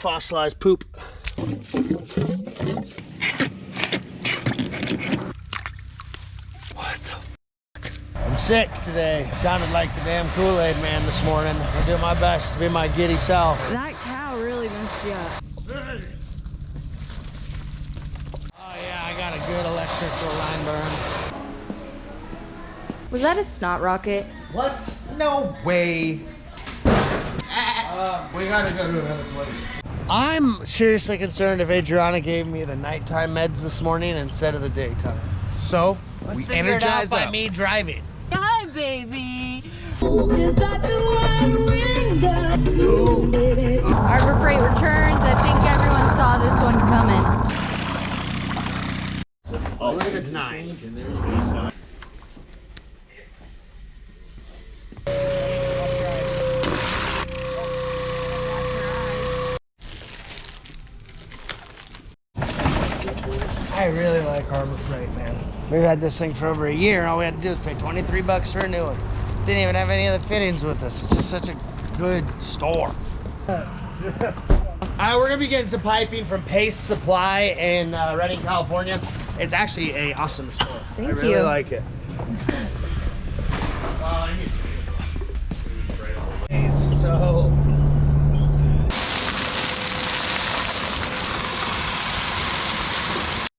fossilized poop. What the fuck? I'm sick today. Sounded like the damn Kool-Aid man this morning. I'll do my best to be my giddy self. That cow really messed you up. Oh yeah, I got a good electrical line burn. Was that a snot rocket? What? No way. We gotta go to another place. I'm seriously concerned if Adriana gave me the nighttime meds this morning instead of the daytime. So, Let's figure it out by me driving. Hi, baby. Just out the one window. Arbor Freight returns. I think everyone saw this one coming. Oh, look at it's 9. I really like Harbor Freight, man. We've had this thing for over a year, and all we had to do was pay 23 bucks for a new one. Didn't even have any of the fittings with us. It's just such a good store. We're gonna be getting some piping from Pace Supply in Redding, California. It's actually an awesome store. Thank I really you. like it. So.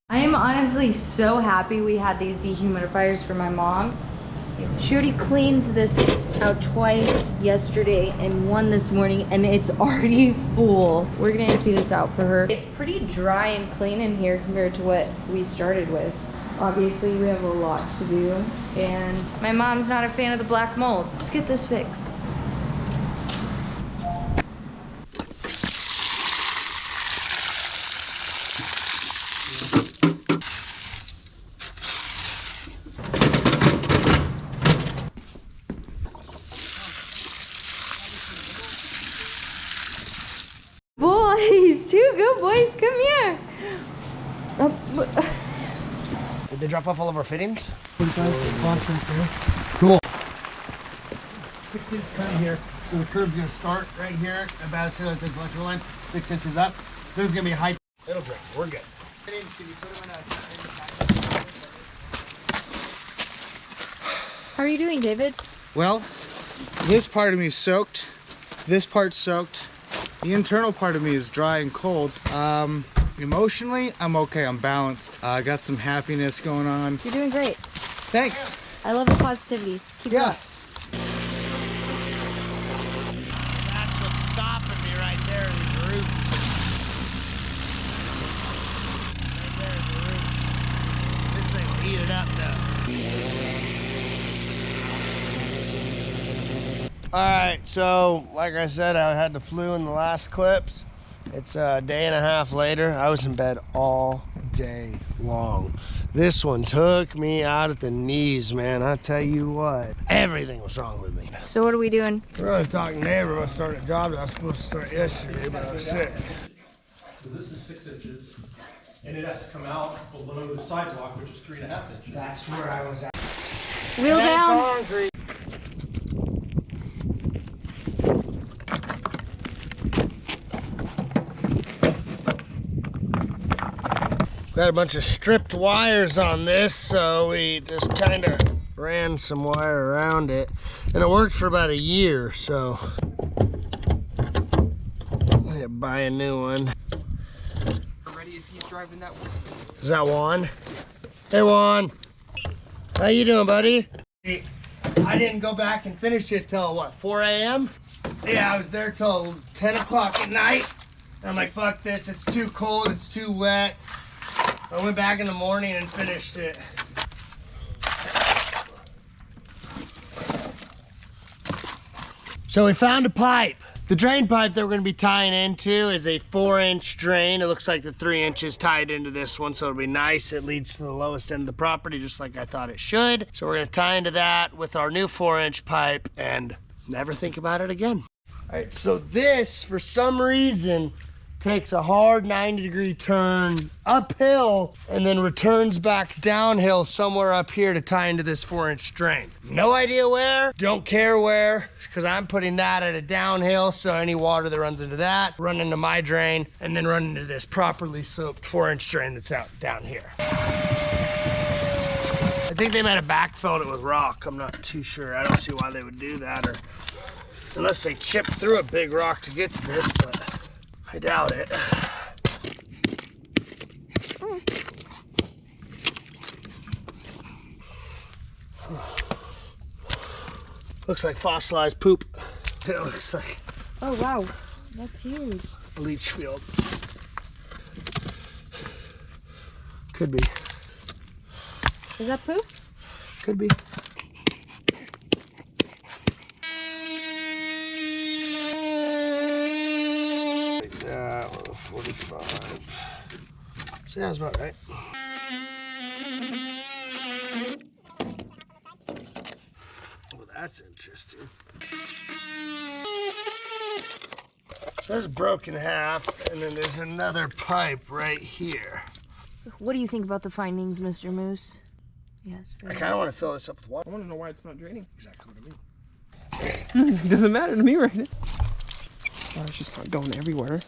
I am honestly so happy we had these dehumidifiers for my mom. She already cleaned this out twice yesterday and one this morning, and it's already full. We're gonna empty this out for her. It's pretty dry and clean in here compared to what we started with. Obviously, we have a lot to do, and my mom's not a fan of the black mold. Let's get this fixed. Boys, 2 good boys, come here. Did they drop off all of our fittings? Cool. 6-inch cut here. So the curb's gonna start right here, about as soon as this electrical line, 6 inches up. This is gonna be a high. It'll drain. We're good. How are you doing, David? Well, this part of me is soaked. This part's soaked. The internal part of me is dry and cold. Emotionally, I'm okay. I'm balanced. I got some happiness going on. You're doing great. Thanks. I love the positivity. Keep going. That's what's stopping me right there, these roots. Right there's the root. This thing will eat it up though. Alright, so like I said, I had the flu in the last clips. It's a day and a half later. I was in bed all day long. This one took me out at the knees, man. I tell you what, everything was wrong with me. So what are we doing? We're gonna talk neighbor about starting a job that I was supposed to start yesterday, but I was sick. Because this is 6 inches, and it has to come out below the sidewalk, which is 3.5 inches. That's where I was at. Wheel down. Concrete. Got a bunch of stripped wires on this, so we just kind of ran some wire around it, and it worked for about a year. So I had to buy a new one. Ready if he's driving that one. Is that Juan? Hey Juan, how you doing, buddy? I didn't go back and finish it till what, 4 a.m.? Yeah, I was there till 10 o'clock at night. I'm like, fuck this, it's too cold, it's too wet. I went back in the morning and finished it. So we found a pipe. The drain pipe that we're gonna be tying into is a 4-inch drain. It looks like the 3 inches tied into this one, so it'll be nice. It leads to the lowest end of the property, just like I thought it should. So we're gonna tie into that with our new 4-inch pipe and never think about it again. All right, so this, for some reason, takes a hard 90-degree turn uphill and then returns back downhill somewhere up here to tie into this 4-inch drain. No idea where, don't care where, because I'm putting that at a downhill, so any water that runs into that, run into my drain, and then run into this properly soaked 4-inch drain that's out down here. I think they might have backfilled it with rock. I'm not too sure. I don't see why they would do that, or unless they chipped through a big rock to get to this, but I doubt it. Looks like fossilized poop. It looks like Oh wow, that's huge. a leach field. Could be. Is that poop? Could be. Like that, 45. So yeah, that's about right. Well, that's interesting. So this is broken in half, and then there's another pipe right here. What do you think about the findings, Mr. Moose? Yes. I kind of want to fill this up with water. I want to know why it's not draining. Exactly what I mean. It doesn't matter to me right now. Water's just not going everywhere.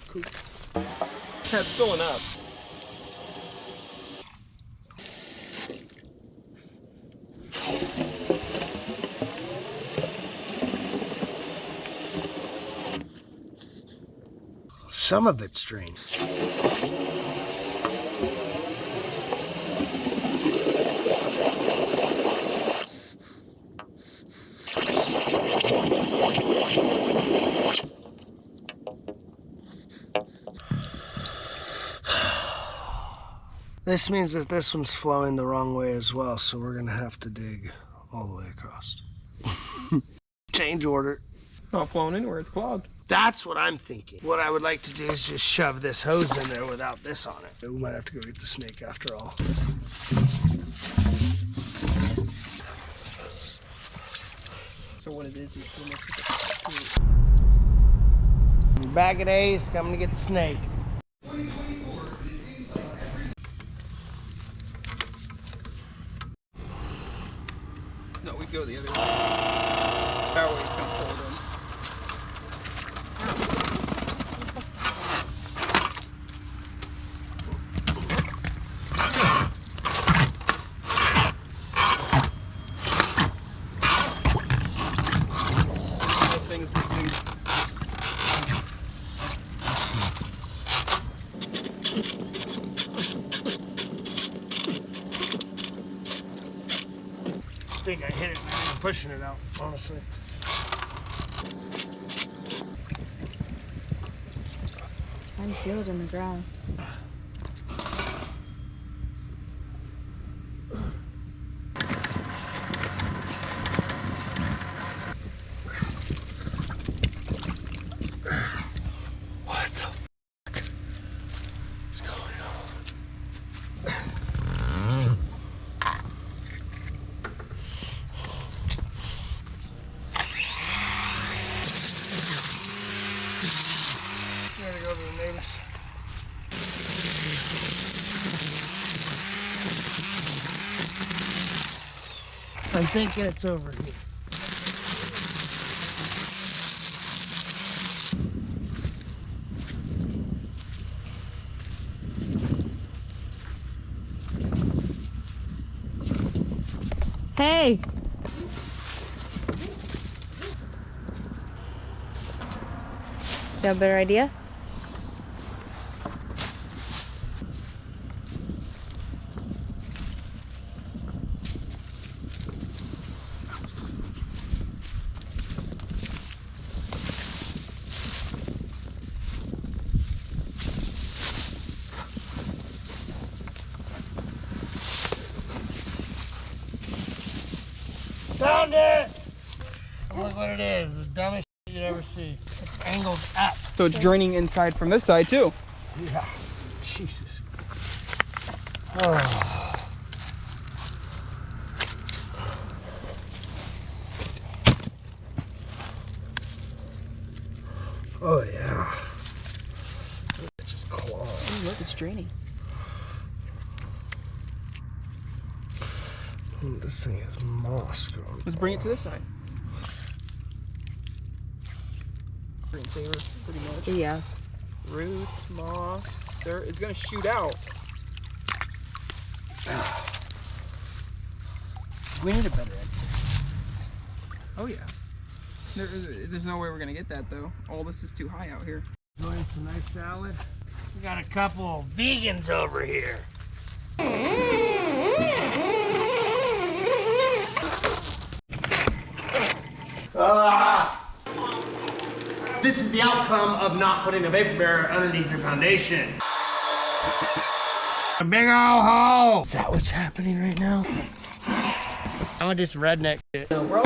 Cool. That's filling up. Some of it's drained. This means that this one's flowing the wrong way as well, so we're gonna have to dig all the way across. Change order. Not flowing anywhere, it's clogged. That's what I'm thinking. What I would like to do is just shove this hose in there without this on it. We might have to go get the snake after all. So what it is pretty much Bag of days, coming to get the snake. no, we go the other way. That way it's gonna pull it in. I think I hit it and pushing it out, honestly. I can feel it in the grass. What the fuck is going on? Gotta go to the neighbors. I'm thinking it's over here. Hey! You have a better idea? Found it! Look what it is, the dumbest shit you'd ever see. It's angled up. So it's draining inside from this side too. Yeah, Jesus. Oh. Oh yeah. It's just clogged. Oh, look, it's draining. This thing has moss growing. Let's bring it to this side. Screensaver, pretty much. Yeah. Roots, moss, dirt. It's gonna shoot out. We need a better exit. Oh yeah. There's no way we're gonna get that though. All this is too high out here. Enjoying some nice salad. We got a couple vegans over here. This is the outcome of not putting a vapor barrier underneath your foundation. A big old hole. Is that what's happening right now? I'm gonna do some redneck shit. No, bro.